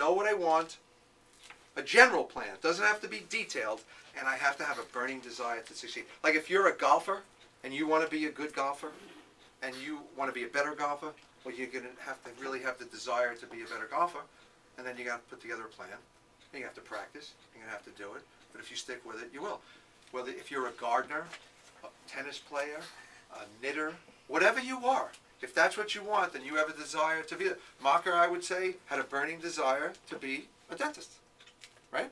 know what I want, a general plan. It doesn't have to be detailed, and I have to have a burning desire to succeed. Like if you're a golfer and you want to be a good golfer and you want to be a better golfer, well, you're going to have to really have the desire to be a better golfer, and then you got to put together a plan. And you have to practice. You're going to have to do it. But if you stick with it, you will. Whether if you're a gardener, a tennis player, a knitter, whatever you are, if that's what you want, then you have a desire to be. Maca, I would say, had a burning desire to be a dentist, right?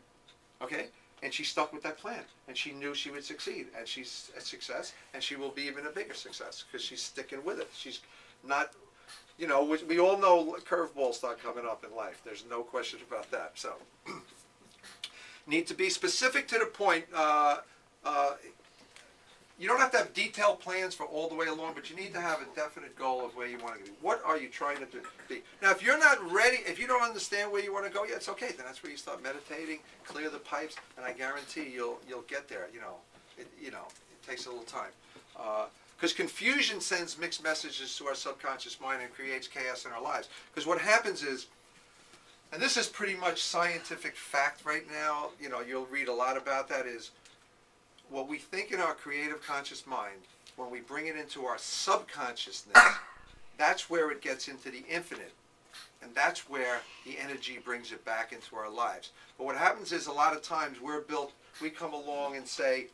Okay, and she stuck with that plan, and she knew she would succeed, and she's a success, and she will be even a bigger success because she's sticking with it. She's not, you know, we all know curveballs start coming up in life. There's no question about that. So, need to be specific to the point. You don't have to have detailed plans for all the way along, but you need to have a definite goal of where you want to be. What are you trying to be? Now, if you're not ready, if you don't understand where you want to go, yeah, it's okay. Then that's where you start meditating, clear the pipes, and I guarantee you'll get there. It takes a little time. Because confusion sends mixed messages to our subconscious mind and creates chaos in our lives. Because what happens is, and this is pretty much scientific fact right now, you'll read a lot about that, is what we think in our creative conscious mind, when we bring it into our subconsciousness, that's where it gets into the infinite. And that's where the energy brings it back into our lives. But what happens is a lot of times we come along and say,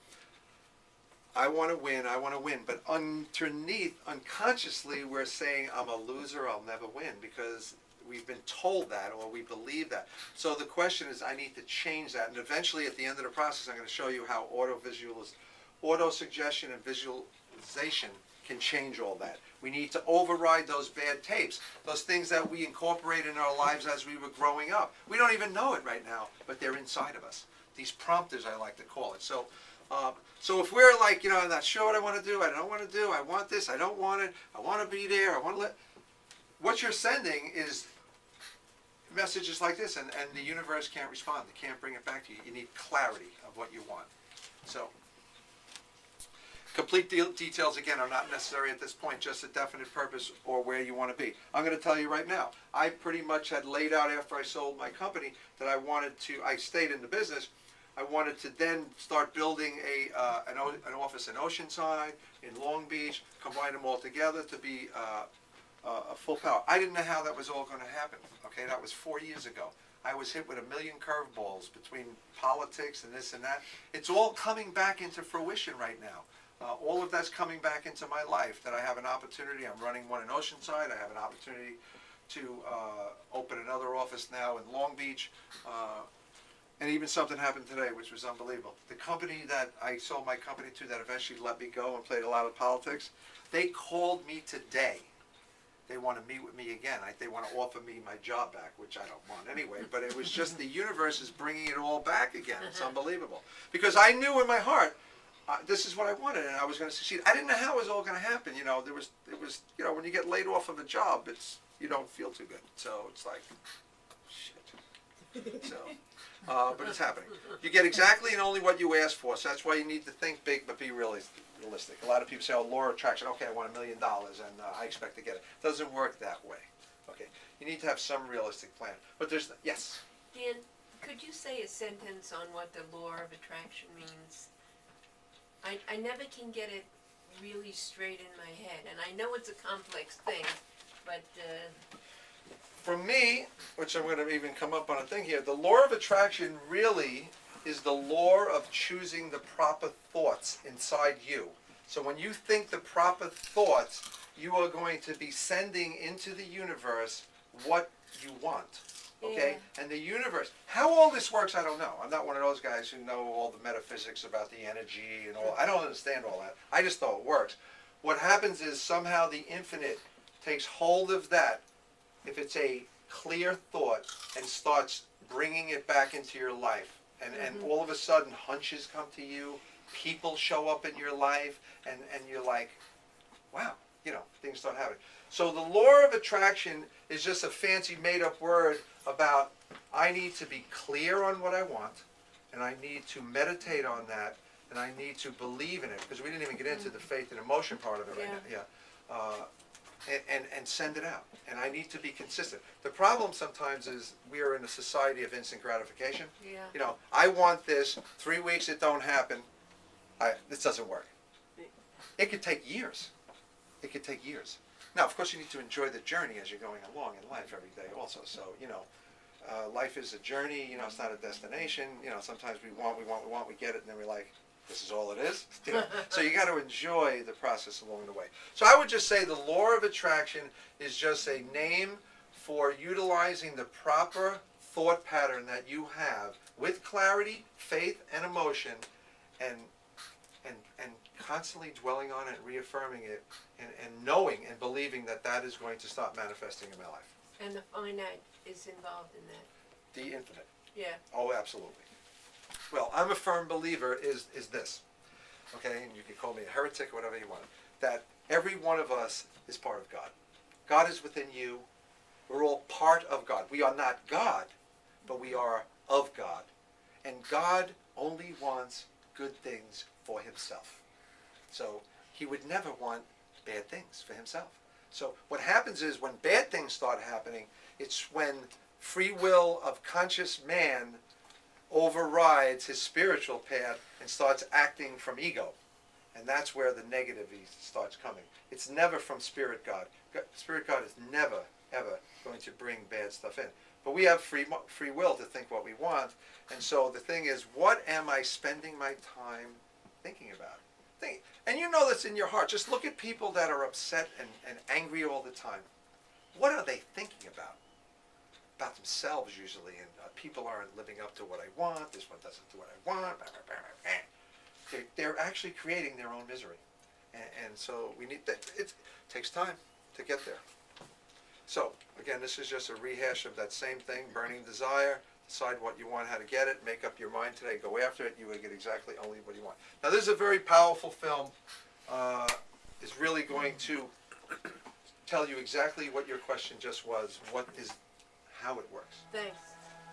I want to win. But underneath, unconsciously, we're saying, I'm a loser, I'll never win, because we've been told that, or we believe that. So the question is, I need to change that. And eventually, at the end of the process, I'm going to show you how auto-suggestion and visualization can change all that. We need to override those bad tapes, those things that we incorporate in our lives as we were growing up. We don't even know it right now, but they're inside of us. These prompters, I like to call it. So if we're like, I'm not sure what I want to do, I don't want to do, I want this, I don't want it, I want to be there, what you're sending is messages like this, and the universe can't respond. It can't bring it back to you. You need clarity of what you want. So, complete details, again, are not necessary at this point, just a definite purpose or where you want to be. I'm going to tell you right now, I pretty much had laid out after I sold my company that I stayed in the business, I wanted to then start building an office in Oceanside, in Long Beach, combine them all together to be a full power. I didn't know how that was all going to happen. Okay, that was 4 years ago. I was hit with a million curveballs between politics and this and that. It's all coming back into fruition right now. All of that's coming back into my life, that I have an opportunity. I'm running one in Oceanside. I have an opportunity to open another office now in Long Beach. And even something happened today, which was unbelievable. The company that I sold my company to that eventually let me go and played a lot of politics, they called me today. They want to meet with me again. They want to offer me my job back, which I don't want anyway. But it was just the universe is bringing it all back again. It's unbelievable. Because I knew in my heart, this is what I wanted, and I was going to succeed. I didn't know how it was all going to happen. It was when you get laid off of a job, you don't feel too good. So it's like, shit. So, but it's happening. You get exactly and only what you ask for. So that's why you need to think big, but be realistic. A lot of people say, law of attraction, okay, I want $1 million and I expect to get it. It doesn't work that way. Okay, you need to have some realistic plan. But yes? Dan, could you say a sentence on what the law of attraction means? I never can get it really straight in my head, and I know it's a complex thing, but... For me, which I'm going to even come up on a thing here, the law of attraction really is the law of choosing the proper thoughts inside you. So when you think the proper thoughts, you are going to be sending into the universe what you want. Okay? Yeah. And the universe, how all this works, I don't know. I'm not one of those guys who know all the metaphysics about the energy and all. I don't understand all that. I just know it works. What happens is somehow the infinite takes hold of that, if it's a clear thought, and starts bringing it back into your life. And all of a sudden, hunches come to you, people show up in your life, and you're like, wow, things start happening. So the law of attraction is just a fancy made-up word about, I need to be clear on what I want, and I need to meditate on that, and I need to believe in it, because we didn't even get into the faith and emotion part of it right now. Yeah. and send it out. And I need to be consistent. The problem sometimes is we are in a society of instant gratification. Yeah. You know, I want this, 3 weeks it don't happen, this doesn't work. It could take years. It could take years. Now, of course, you need to enjoy the journey as you're going along in life every day also. So, you know, life is a journey, you know, it's not a destination. You know, sometimes we get it, and then we're like, this is all it is. You know? So you got to enjoy the process along the way. So I would just say the law of attraction is just a name for utilizing the proper thought pattern that you have with clarity, faith, and emotion, and constantly dwelling on it, reaffirming it, and knowing and believing that that is going to start manifesting in my life. And the finite is involved in that. The infinite. Yeah. Oh, absolutely. Well, I'm a firm believer is this, okay, and you can call me a heretic or whatever you want, that every one of us is part of God. God is within you. We're all part of God. We are not God, but we are of God. And God only wants good things for himself. So he would never want bad things for himself. So what happens is when bad things start happening, it's when free will of conscious man overrides his spiritual path and starts acting from ego. And that's where the negative starts coming. It's never from Spirit God. Spirit God is never, ever going to bring bad stuff in. But we have free will to think what we want. And so the thing is, what am I spending my time thinking about? And you know this in your heart. Just look at people that are upset and angry all the time. What are they thinking about? About themselves usually. And people aren't living up to what I want. This one doesn't do what I want. They're actually creating their own misery. And so we need that. It takes time to get there. So, again, this is just a rehash of that same thing, burning desire. Decide what you want, how to get it, make up your mind today, go after it, you will get exactly only what you want. Now, this is a very powerful film. It's really going to tell you exactly what your question just was, how it works. Thanks.